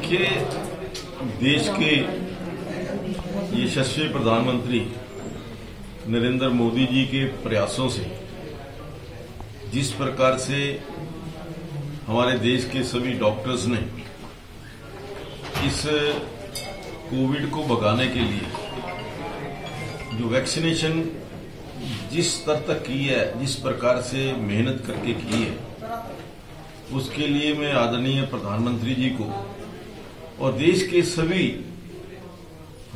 देखिए, देश के यशस्वी प्रधानमंत्री नरेंद्र मोदी जी के प्रयासों से जिस प्रकार से हमारे देश के सभी डॉक्टर्स ने इस कोविड को भगाने के लिए जो वैक्सीनेशन जिस स्तर तक की है, जिस प्रकार से मेहनत करके की है, उसके लिए मैं आदरणीय प्रधानमंत्री जी को और देश के सभी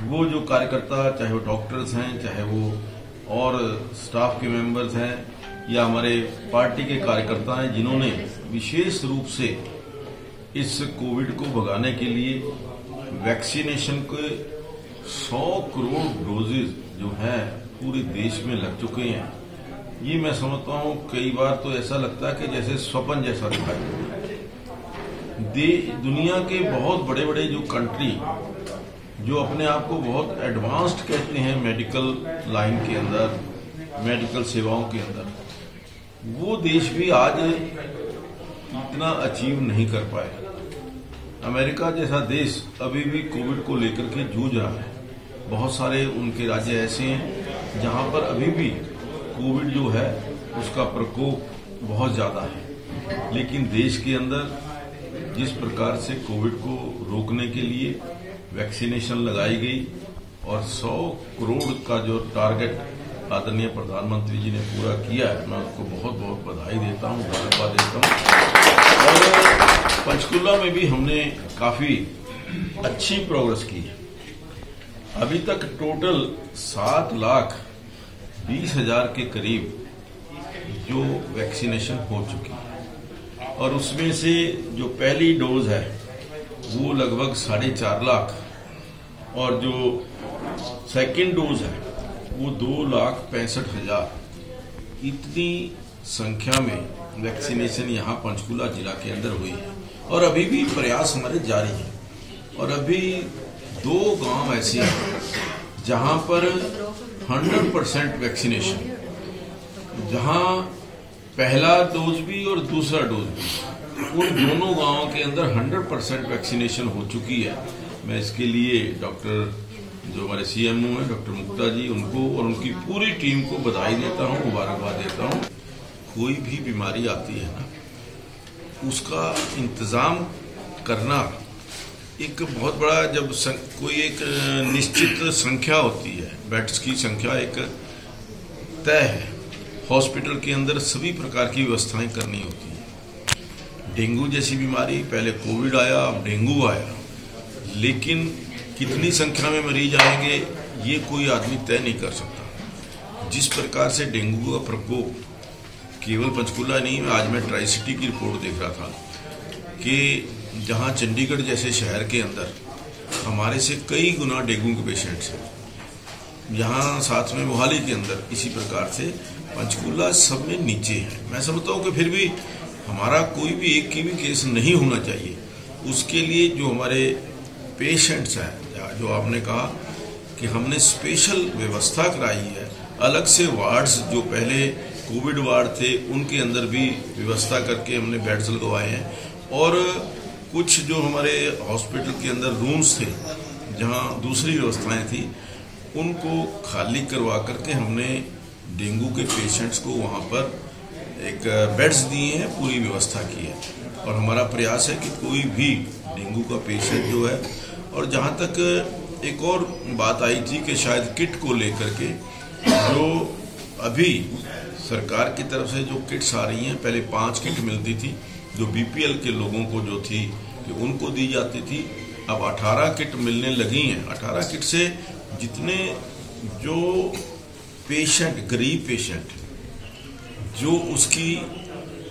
वो जो कार्यकर्ता, चाहे वो डॉक्टर्स हैं, चाहे वो और स्टाफ के मेंबर्स हैं या हमारे पार्टी के कार्यकर्ता हैं, जिन्होंने विशेष रूप से इस कोविड को भगाने के लिए वैक्सीनेशन के 100 करोड़ डोजेज जो है पूरे देश में लग चुके हैं। ये मैं समझता हूं कई बार तो ऐसा लगता है कि जैसे स्वप्न जैसा दिखाई देता। दुनिया के बहुत बड़े बड़े जो कंट्री जो अपने आप को बहुत एडवांस्ड कहते हैं मेडिकल लाइन के अंदर, मेडिकल सेवाओं के अंदर, वो देश भी आज इतना अचीव नहीं कर पाए। अमेरिका जैसा देश अभी भी कोविड को लेकर के जूझ रहा है। बहुत सारे उनके राज्य ऐसे हैं जहां पर अभी भी कोविड जो है उसका प्रकोप बहुत ज्यादा है, लेकिन देश के अंदर जिस प्रकार से कोविड को रोकने के लिए वैक्सीनेशन लगाई गई और 100 करोड़ का जो टारगेट आदरणीय प्रधानमंत्री जी ने पूरा किया है, मैं उनको बहुत बहुत बधाई देता हूं, धन्यवाद देता हूं। और पंचकुला में भी हमने काफी अच्छी प्रोग्रेस की है। अभी तक टोटल 7,20,000 के करीब जो वैक्सीनेशन हो चुकी है और उसमें से जो पहली डोज है वो लगभग 4.5 लाख और जो सेकेंड डोज है वो 2,65,000। इतनी संख्या में वैक्सीनेशन यहाँ पंचकुला जिला के अंदर हुई है और अभी भी प्रयास हमारे जारी है। और अभी 2 गांव ऐसे हैं जहां पर 100% वैक्सीनेशन, जहां पहला डोज भी और दूसरा डोज भी, उन दोनों गांवों के अंदर 100% वैक्सीनेशन हो चुकी है। मैं इसके लिए डॉक्टर जो हमारे सीएमओ हैं डॉक्टर मुक्ता जी, उनको और उनकी पूरी टीम को बधाई देता हूं, मुबारकबाद देता हूं। कोई भी बीमारी आती है ना, उसका इंतजाम करना एक बहुत बड़ा, जब कोई एक निश्चित संख्या होती है, बेड्स की संख्या एक तय है, हॉस्पिटल के अंदर सभी प्रकार की व्यवस्थाएं करनी होती है। डेंगू जैसी बीमारी, पहले कोविड आया, अब डेंगू आया, लेकिन कितनी संख्या में मरीज आएंगे ये कोई आदमी तय नहीं कर सकता। जिस प्रकार से डेंगू का प्रकोप केवल पंचकुला नहीं, आज मैं ट्राई सिटी की रिपोर्ट देख रहा था कि जहां चंडीगढ़ जैसे शहर के अंदर हमारे से कई गुना डेंगू के पेशेंट्स हैं, यहाँ साथ में मोहाली के अंदर इसी प्रकार से पंचकुला सब में नीचे है। मैं समझता हूँ कि फिर भी हमारा कोई भी एक की भी केस नहीं होना चाहिए। उसके लिए जो हमारे पेशेंट्स हैं, जो आपने कहा कि हमने स्पेशल व्यवस्था कराई है, अलग से वार्ड्स जो पहले कोविड वार्ड थे उनके अंदर भी व्यवस्था करके हमने बेड्स लगवाए हैं। और कुछ जो हमारे हॉस्पिटल के अंदर रूम्स थे जहां दूसरी व्यवस्थाएं थी, उनको खाली करवा करके हमने डेंगू के पेशेंट्स को वहां पर एक बेड्स दिए हैं, पूरी व्यवस्था की है। और हमारा प्रयास है कि कोई भी डेंगू का पेशेंट जो है, और जहां तक एक और बात आई थी कि शायद किट को लेकर के जो अभी सरकार की तरफ से जो किट्स आ रही हैं, पहले 5 किट मिलती थी जो बीपीएल के लोगों को जो थी कि उनको दी जाती थी, अब 18 किट मिलने लगी हैं। 18 किट से जितने जो पेशेंट, गरीब पेशेंट जो उसकी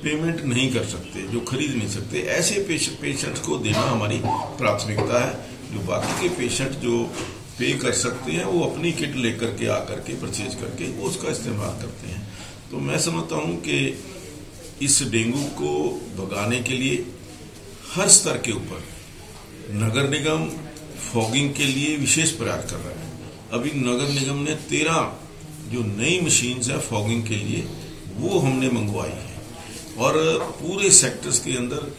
पेमेंट नहीं कर सकते, जो खरीद नहीं सकते, ऐसे पेशेंट्स को देना हमारी प्राथमिकता है। जो बाकी के पेशेंट जो पे कर सकते हैं वो अपनी किट लेकर के आकर के परचेज करके वो उसका इस्तेमाल करते हैं। तो मैं समझता हूं कि इस डेंगू को भगाने के लिए हर स्तर के ऊपर नगर निगम फॉगिंग के लिए विशेष प्रयास कर रहा है। अभी नगर निगम ने 13 जो नई मशीन्स है फॉगिंग के लिए वो हमने मंगवाई है और पूरे सेक्टर्स के अंदर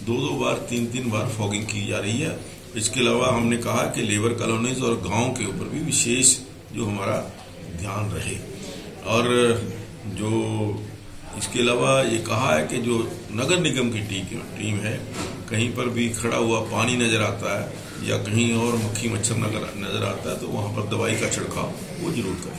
2-2 बार 3-3 बार फॉगिंग की जा रही है इसके अलावा हमने कहा कि लेबर कॉलोनीज और गांव के ऊपर भी विशेष जो हमारा ध्यान रहे। और जो इसके अलावा ये कहा है कि जो नगर निगम की टीम है, कहीं पर भी खड़ा हुआ पानी नजर आता है या कहीं और मक्खी मच्छर नजर आता है तो वहां पर दवाई का छिड़काव वो जरूर करें।